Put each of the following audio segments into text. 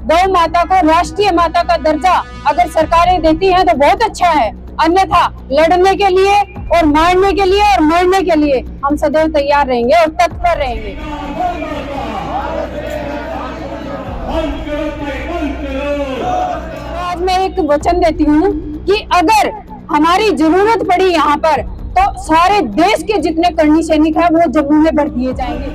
गौ माता को राष्ट्रीय माता का दर्जा अगर सरकारें देती हैं तो बहुत अच्छा है, अन्यथा लड़ने के लिए और मारने के लिए और मरने के लिए हम सदैव तैयार रहेंगे और तत्पर रहेंगे। आज मैं एक वचन देती हूँ कि अगर हमारी जरूरत पड़ी यहाँ पर तो सारे देश के जितने कर्णी सैनिक हैं वो जम्मू में भर दिए जाएंगे।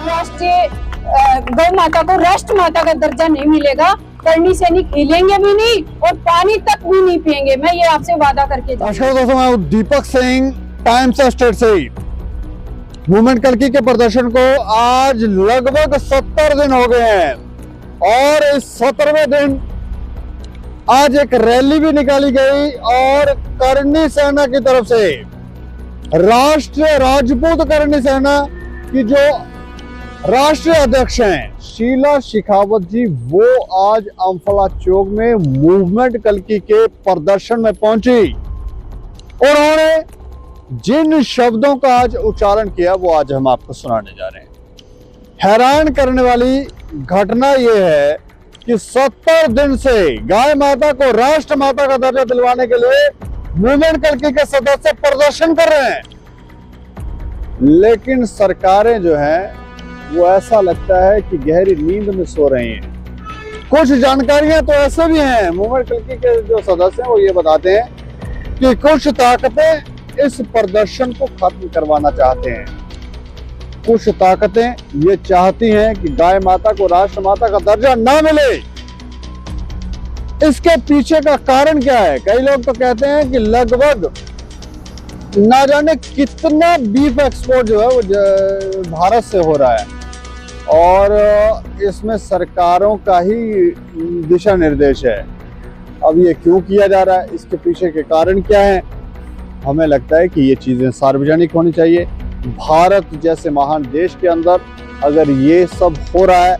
राष्ट्रीय गौ माता को राष्ट्र माता का दर्जा नहीं मिलेगा, कर्णी सैनिक हिलेंगे भी नहीं और पानी तक भी नहीं पिएंगे, मैं ये आपसे वादा करके दोस्तों, मैं Deepak Singh, times of state से। मूवमेंट कल्की के प्रदर्शन को आज लगभग 70 दिन हो गए हैं और इस 17वें दिन आज एक रैली भी निकाली गई और कर्णी सेना की तरफ से राष्ट्रीय राजपूत कर्णी सेना की जो राष्ट्रीय अध्यक्ष हैं शीला शेखावत जी, वो आज अम्फाला चौक में मूवमेंट कल्की के प्रदर्शन में पहुंची और उन्होंने जिन शब्दों का आज उच्चारण किया वो आज हम आपको सुनाने जा रहे हैं। हैरान करने वाली घटना यह है कि 70 दिन से गाय माता को राष्ट्र माता का दर्जा दिलवाने के लिए मूवमेंट कल्की के सदस्य प्रदर्शन कर रहे हैं, लेकिन सरकारें जो हैं वो ऐसा लगता है कि गहरी नींद में सो रही हैं। कुछ जानकारियां तो ऐसे भी हैं, मूवमेंट कल्की के जो सदस्य हैं वो ये बताते हैं कि कुछ ताकतें इस प्रदर्शन को खत्म करवाना चाहते हैं, कुछ ताकतें ये चाहती हैं कि गाय माता को राष्ट्र माता का दर्जा ना मिले। इसके पीछे का कारण क्या है? कई लोग तो कहते हैं कि लगभग ना जाने कितना बीफ एक्सपोर्ट जो है वो भारत से हो रहा है और इसमें सरकारों का ही दिशा निर्देश है। अब ये क्यों किया जा रहा है, इसके पीछे के कारण क्या है? हमें लगता है कि ये चीजें सार्वजनिक होनी चाहिए। भारत जैसे महान देश के अंदर अगर ये सब हो रहा है,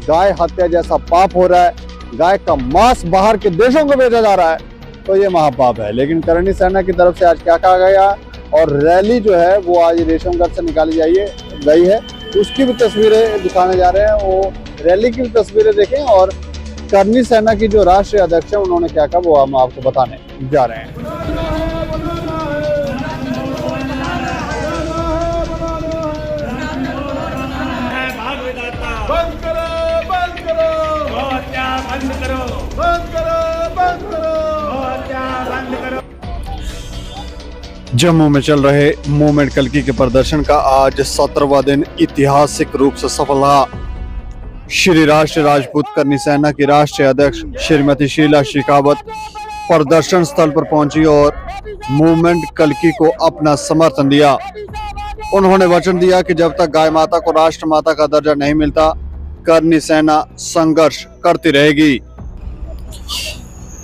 गाय हत्या जैसा पाप हो रहा है, गाय का मांस बाहर के देशों को भेजा जा रहा है, तो ये महापाप है। लेकिन कर्णी सेना की तरफ से आज क्या कहा गया और रैली जो है वो आज रेशमगढ़ से निकाली गई है, उसकी भी तस्वीरें दिखाने जा रहे हैं। वो रैली की भी तस्वीरें देखें और कर्णी सेना की जो राष्ट्रीय अध्यक्ष है उन्होंने क्या कहा वो हम आपको बताने जा रहे हैं। जम्मू में चल रहे मूवमेंट कल्की के प्रदर्शन का आज 17वां दिन ऐतिहासिक रूप से सफल रहा। श्री राष्ट्रीय राजपूत कर्णी सेना की राष्ट्रीय अध्यक्ष श्रीमती शीला शेखावत प्रदर्शन स्थल पर पहुंची और मूवमेंट कल्की को अपना समर्थन दिया। उन्होंने वचन दिया कि जब तक गाय माता को राष्ट्र माता का दर्जा नहीं मिलता, कर्णी सेना संघर्ष करती रहेगी।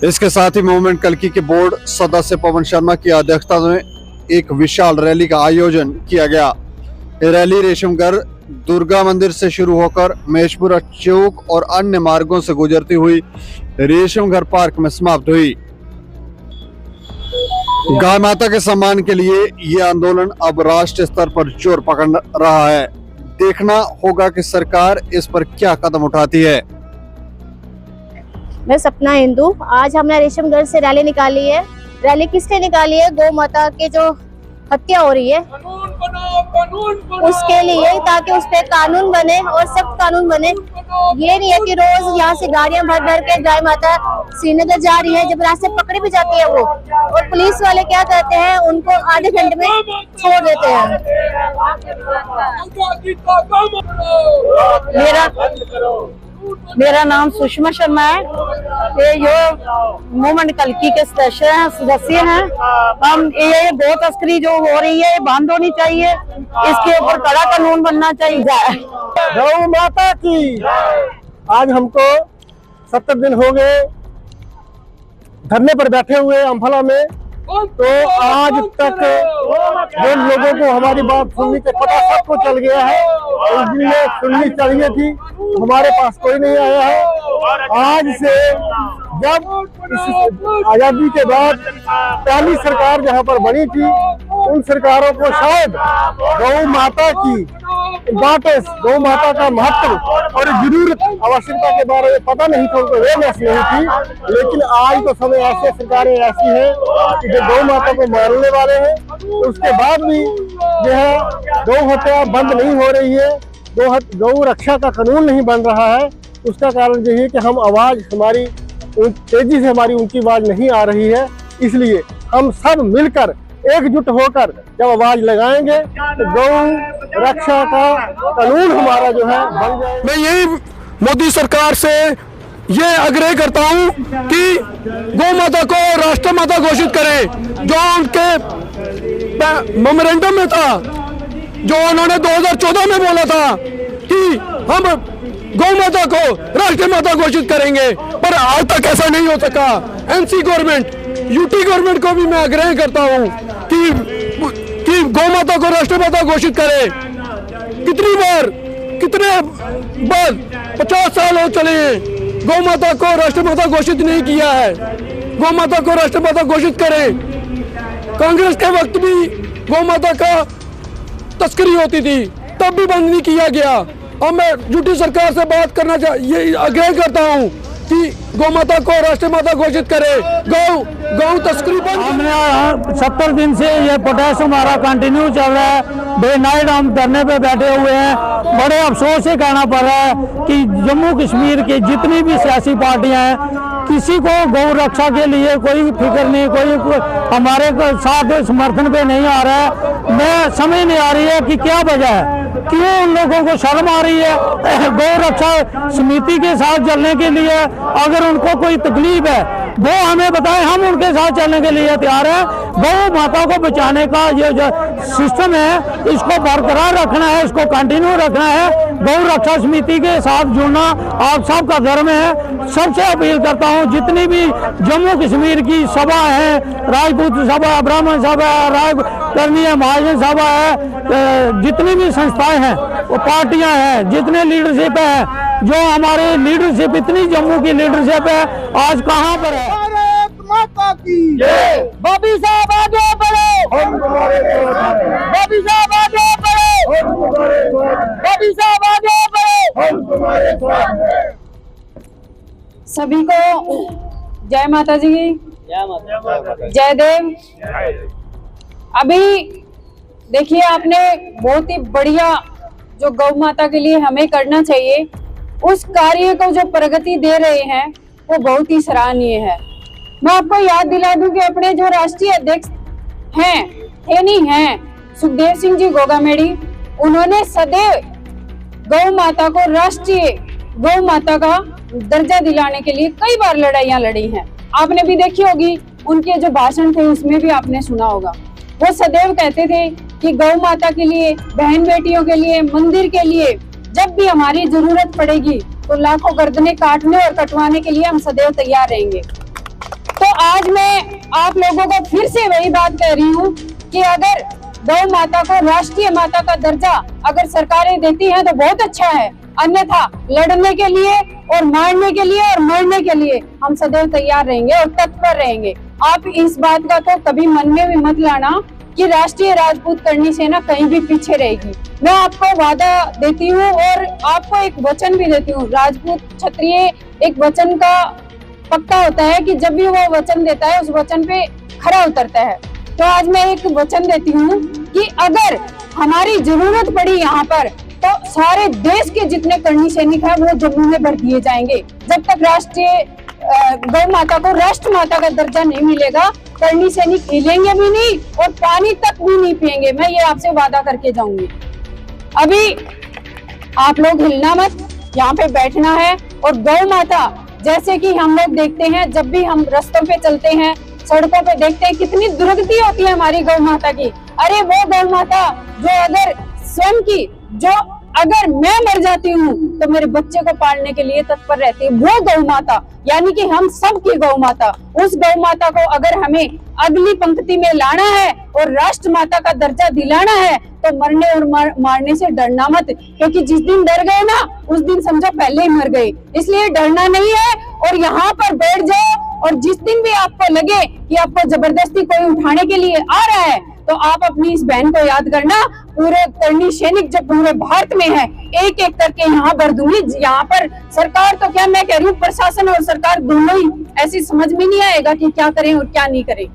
इसके साथ ही मूवमेंट कल्की के बोर्ड सदस्य पवन शर्मा की अध्यक्षता में एक विशाल रैली का आयोजन किया गया। रैली रेशमगढ़ दुर्गा मंदिर से शुरू होकर महेशपुरा चौक और अन्य मार्गों से गुजरती हुई रेशमगढ़ पार्क में समाप्त हुई। गाय माता के सम्मान के लिए ये आंदोलन अब राष्ट्रीय स्तर पर जोर पकड़ रहा है। देखना होगा कि सरकार इस पर क्या कदम उठाती है। मैं सपना हिंदू, आज हमने रेशमगढ़ से रैली निकाली है। रैली किसने निकाली है? गौ माता के जो हत्या हो रही है उसके लिए, ताकि उस पर कानून बने और सख्त कानून बने। ये नहीं है कि रोज यहाँ से गाड़ियां भर भर के गाय माता श्रीनगर जा रही है, जब रास्ते पकड़ी भी जाती है वो, और पुलिस वाले क्या करते हैं, उनको आधे घंटे में छोड़ देते हैं। मेरा नाम सुषमा शर्मा है। ये जो मूवमेंट कल्की के सदस्य हैं, हम ये गौ तस्करी जो हो रही है बंद होनी चाहिए, इसके ऊपर कड़ा कानून बनना चाहिए। गौ माता की आज हमको 70 दिन हो गए धरने पर बैठे हुए अम्फाला में, तो आज तक जिन लोगों को हमारी बात सुनने के पता सबको चल गया है, उस दिन में सुननी चाहिए थी, हमारे पास कोई नहीं आया है। आज से जब इस आजादी के बाद पहली सरकार जहां पर बनी थी, उन सरकारों को शायद गौ माता की इम्पोर्टेंस, गौ माता का महत्व और जरूरत आवश्यकता के बारे में पता नहीं था, उनको अवेयरनेस नहीं थी। लेकिन आज तो समय ऐसे, सरकारें ऐसी हैं कि जो गौ माता को मारने वाले हैं, उसके बाद भी जो है गौ हत्या बंद नहीं हो रही है, गौ रक्षा का कानून नहीं बन रहा है। उसका कारण यही है कि हम आवाज हमारी तेजी से हमारी ऊंची आवाज नहीं आ रही है। इसलिए हम सब मिलकर एकजुट होकर जब आवाज लगाएंगे तो गौ रक्षा का कानून हमारा जो है बन जाएगा। मैं यही मोदी सरकार से ये आग्रह करता हूं कि गौ माता को राष्ट्र माता घोषित करें, जो उनके मेमोरेंडम में था, जो उन्होंने 2014 में बोला था कि हम गौ माता को राष्ट्रीय माता घोषित करेंगे, पर आज तक ऐसा नहीं हो सका। एमसी गवर्नमेंट, यूटी गवर्नमेंट को भी मैं आग्रह करता हूं कि गौ माता को राष्ट्रीय माता घोषित करे। कितने बार 50 साल हो चले हैं, गौ माता को राष्ट्रीय माता घोषित नहीं किया है। गौ माता को राष्ट्रीय माता घोषित करें। कांग्रेस के वक्त भी गौ माता का तस्करी होती थी, तब भी बंद नहीं किया गया। अब मैं यूटी सरकार से बात करना ये आग्रह करता हूँ कि गौ माता को राष्ट्रीय माता घोषित करे, गौ तस्करी बंद। हमने 70 दिन से ये प्रोटेस्ट हमारा कंटिन्यू चल रहा है। डे नाइट हम धरने पे बैठे हुए हैं। बड़े अफसोस से कहना पड़ रहा है कि जम्मू कश्मीर की जितनी भी सियासी पार्टियां हैं, किसी को गौ रक्षा के लिए कोई फिक्र नहीं, कोई हमारे साथ समर्थन पे नहीं आ रहा है। मैं समझ नहीं आ रही है कि क्या वजह है, क्यों उन लोगों को शर्म आ रही है गौ रक्षा समिति के साथ चलने के लिए। अगर उनको कोई तकलीफ है वो हमें बताएं, हम उनके साथ चलने के लिए तैयार हैं। गौ माता को बचाने का ये जो सिस्टम है, इसको बरकरार रखना है, इसको कंटिन्यू रखना है। गौ रक्षा समिति के साथ जुड़ना आप सबका धर्म है। सबसे अपील करता हूं, जितनी भी जम्मू कश्मीर की सभा है, राजपूत सभा, ब्राह्मण सभा, कर्णीय महाजन सभा है, जितनी भी संस्थाएं हैं, वो पार्टियां हैं, जितने लीडरशिप है, जो हमारे लीडरशिप, इतनी जम्मू की लीडरशिप है, आज कहां पर है। भारत माता की जय। बॉबी साहब आगे बढ़ो, हम तुम्हारे साथ हैं। बॉबी साहब आगे बढ़ो, हम तुम्हारे साथ हैं। बॉबी साहब आगे बढ़ो। हम तुम्हारे साथ हैं। सभी को जय माता जी की, जय देव। अभी देखिए, आपने बहुत ही बढ़िया जो गौ माता के लिए हमें करना चाहिए, उस कार्य को जो प्रगति दे रहे हैं वो बहुत ही सराहनीय है। मैं आपको याद दिला दूं कि अपने जो राष्ट्रीय अध्यक्ष हैं, थे नहीं हैं, सुखदेव सिंह जी गोगामेड़ी, उन्होंने सदैव गौ माता को राष्ट्रीय गौ माता का दर्जा दिलाने के लिए कई बार लड़ाइयां लड़ी हैं। आपने भी देखी होगी, उनके जो भाषण थे उसमें भी आपने सुना होगा। वो सदैव कहते थे कि गौ माता के लिए, बहन बेटियों के लिए, मंदिर के लिए जब भी हमारी जरूरत पड़ेगी तो लाखों गर्दनें काटने और कटवाने के लिए हम सदैव तैयार रहेंगे। तो आज मैं आप लोगों को फिर से वही बात कह रही हूँ कि अगर गौ माता को राष्ट्रीय माता का दर्जा अगर सरकारें देती हैं तो बहुत अच्छा है, अन्यथा लड़ने के लिए और मारने के लिए और मरने के लिए हम सदैव तैयार रहेंगे और तत्पर रहेंगे। आप इस बात का तो कभी मन में भी मत लाना कि राष्ट्रीय राजपूत करनी सेना कहीं भी पीछे रहेगी। मैं आपको वादा देती हूँ और आपको एक वचन भी देती हूँ। राजपूत क्षत्रिय एक वचन का पक्का होता है कि जब भी वो वचन देता है उस वचन पे खरा उतरता है। तो आज मैं एक वचन देती हूँ कि अगर हमारी जरूरत पड़ी यहाँ पर तो सारे देश के जितने करनी सैनिक हैं वो जम्मू में भर दिए जाएंगे। जब तक राष्ट्रीय गौ माता को राष्ट्र माता का दर्जा नहीं मिलेगा, करनी सैनिक हिलेंगे भी नहीं और पानी तक भी नहीं पिएंगे। मैं ये आपसे वादा करके जाऊंगी। अभी आप लोग हिलना मत, यहाँ पे बैठना है। और गौ माता, जैसे कि हम लोग देखते हैं, जब भी हम रास्तों पे चलते हैं, सड़कों पे देखते हैं कितनी दुर्गति होती है हमारी गौ माता की। अरे वो गौ माता जो अगर स्वयं की, जो अगर मैं मर जाती हूँ तो मेरे बच्चे को पालने के लिए तत्पर रहती है, वो गौ माता, यानी कि हम सब की गौ माता। उस गौ माता को अगर हमें अगली पंक्ति में लाना है और राष्ट्र माता का दर्जा दिलाना है तो मरने और मारने से डरना मत, क्योंकि जिस दिन डर गए ना उस दिन समझो पहले ही मर गए। इसलिए डरना नहीं है और यहाँ पर बैठ जाओ। और जिस दिन भी आपको लगे कि आपको जबरदस्ती कोई उठाने के लिए आ रहा है तो आप अपनी इस बहन को याद करना। पूरे करनी सैनिक जब पूरे भारत में है, एक एक करके यहाँ भर दूंगी। यहाँ पर सरकार तो क्या, मैं कह रही हूँ प्रशासन और सरकार दोनों ही ऐसी समझ में नहीं आएगा कि क्या करें और क्या नहीं करें।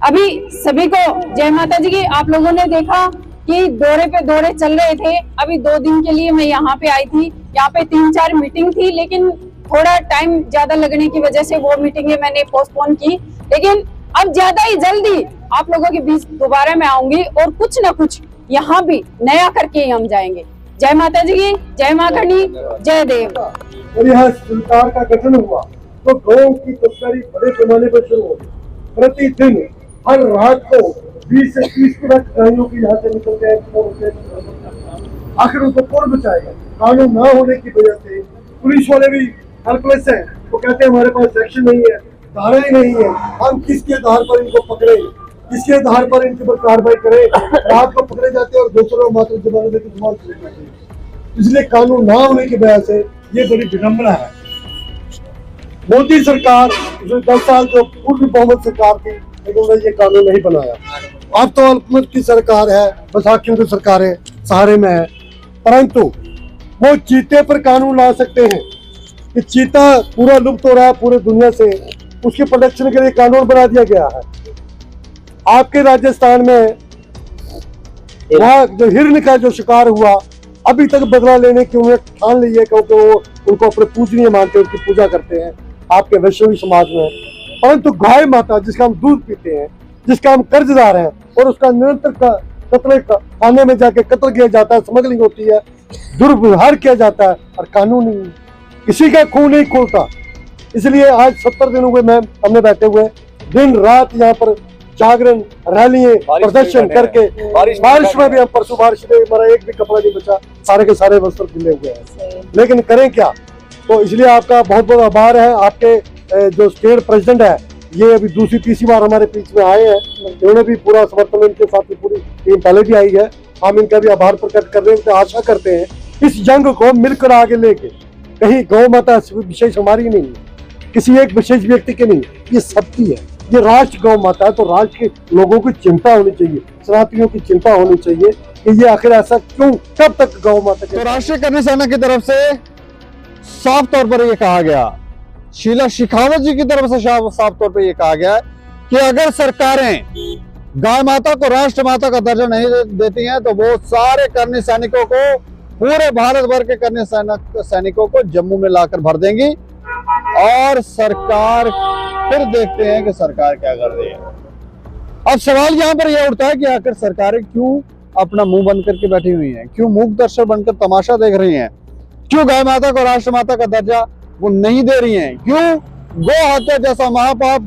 अभी सभी को जय माता जी की। आप लोगों ने देखा कि दौरे पे दौरे चल रहे थे। अभी 2 दिन के लिए मैं यहाँ पे आई थी। यहाँ पे 3-4 मीटिंग थी, लेकिन थोड़ा टाइम ज्यादा लगने की वजह से वो मीटिंगें मैंने पोस्टपोन की। लेकिन अब ज्यादा ही जल्दी आप लोगों के बीच दोबारा मैं आऊंगी और कुछ ना कुछ यहाँ भी नया करके ही हम जाएंगे। जय माता जी की, जय माँ करनी, जय देव। और यहाँ सरकार का गठन हुआ तो गौ की तस्करी बड़े पैमाने पर शुरू हो गई। प्रतिदिन हर रात को 20 से 30 ट्रक गाड़ियों की यहाँ से निकलते हैं। आखिर उनको कौन बचाएगा? कानून ना होने की वजह से पुलिस वाले भी हेल्पलेस हैं। वो कहते हैं हमारे पास सेक्शन नहीं है, धाराएं नहीं है, हम किसके आधार पर इनको पकड़े, किसके आधार पर इनके पर कार्रवाई करें? रात को पकड़े जाते हैं और दूसरों को मात्र जमानत देकर सवाल चले जाते हैं। इसलिए कानून ना होने की वजह से ये बड़ी विडंबना है। मोदी सरकार जो 10 साल जो पूर्व बहुमत सरकार थी, उन्होंने ये कानून नहीं बनाया। अब तो अल्पमत की सरकार है, बैसाखियों की सरकारें सहारे में है, परंतु वो चीते पर कानून ला सकते हैं कि चीता पूरा लुप्त हो रहा है पूरे दुनिया से, उसके प्रोटेक्शन के लिए कानून बना दिया गया है। आपके राजस्थान में वहाँ जो हिरण का जो शिकार हुआ, अभी तक बदला लेने की उन्हें ठान ली है, क्योंकि वो उनको अपने पूजनीय मानते हैं, उनकी पूजा करते हैं आपके वैष्णवी समाज में। परंतु गाय माता जिसका हम दूध पीते हैं, जिसका हम कर्जदार हैं, और उसका निरंतर कत्ल खाने में जाके कत्ल किया जाता है, स्मगलिंग होती है, दुर्व्यवहार किया जाता है, और कानून नहीं, किसी का खून नहीं खोलता। इसलिए आज 70 दिन हुए मैम हमने बैठे हुए, दिन रात यहाँ पर जागरण, रैलियां, प्रदर्शन करके, बारिश में भी हम परसों बारिश में हमारा एक भी कपड़ा नहीं बचा, सारे के सारे वस्त्र गिले हुए हैं। लेकिन करें क्या? तो इसलिए आपका बहुत बहुत आभार है। आपके जो स्टेट प्रेसिडेंट है, ये अभी दूसरी तीसरी बार हमारे बीच में आए हैं, इन्होंने भी पूरा समर्थन, इनके साथ पूरी टीम पहले भी आई है, हम इनका भी आभार प्रकट कर रहे हैं। आशा करते हैं इस जंग को मिलकर आगे लेके, कहीं गौ माता विशेष हमारी नहीं है, किसी एक विशेष व्यक्ति की नहीं, ये सबकी है, ये राष्ट्र गौ माता है। तो राष्ट्र के लोगों की चिंता होनी चाहिए, सनातनियों की चिंता होनी चाहिए कि ये आखिर ऐसा क्यों, कब तक गौ माता के। तो राष्ट्रीय करनी सेना की तरफ से साफ तौर पर यह कहा गया, शीला शेखावत जी की तरफ से साफ तौर पर यह कहा गया कि अगर सरकारें गाय माता को राष्ट्र माता का दर्जा नहीं देती हैं तो वो सारे करनी सैनिकों को, पूरे भारत भर के करनी सैनिकों को जम्मू में लाकर भर देंगी। और सरकार फिर देखते हैं कि सरकार क्या कर रही है। अब सवाल यहाँ पर यह उठता है कि आखिर सरकारें क्यों अपना मुंह बंद करके बैठी हुई हैं, क्यों मूक दर्शक बनकर तमाशा देख रही हैं, क्यों गाय माता को राष्ट्र माता का दर्जा वो नहीं दे रही हैं, क्यों गो हत्या जैसा महापाप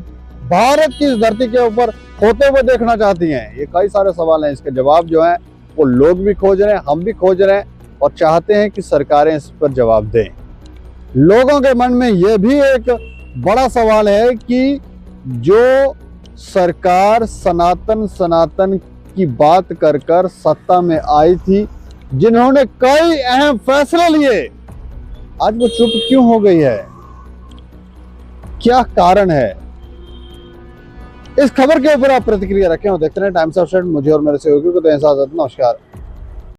भारत की इस धरती के ऊपर होते हुए देखना चाहती हैं। ये कई सारे सवाल हैं, इसके जवाब जो हैं वो लोग भी खोज रहे हैं, हम भी खोज रहे हैं, और चाहते हैं कि सरकारें इस पर जवाब दें। लोगों के मन में यह भी एक बड़ा सवाल है कि जो सरकार सनातन की बात कर कर सत्ता में आई थी, जिन्होंने कई अहम फैसले लिए, आज वो चुप क्यों हो गई है? क्या कारण है? इस खबर के ऊपर आप प्रतिक्रिया रखें और देखते रहे टाइम्स ऑफ स्टेट। मुझे और मेरे सहयोगियों को दें इजाजत। नमस्कार।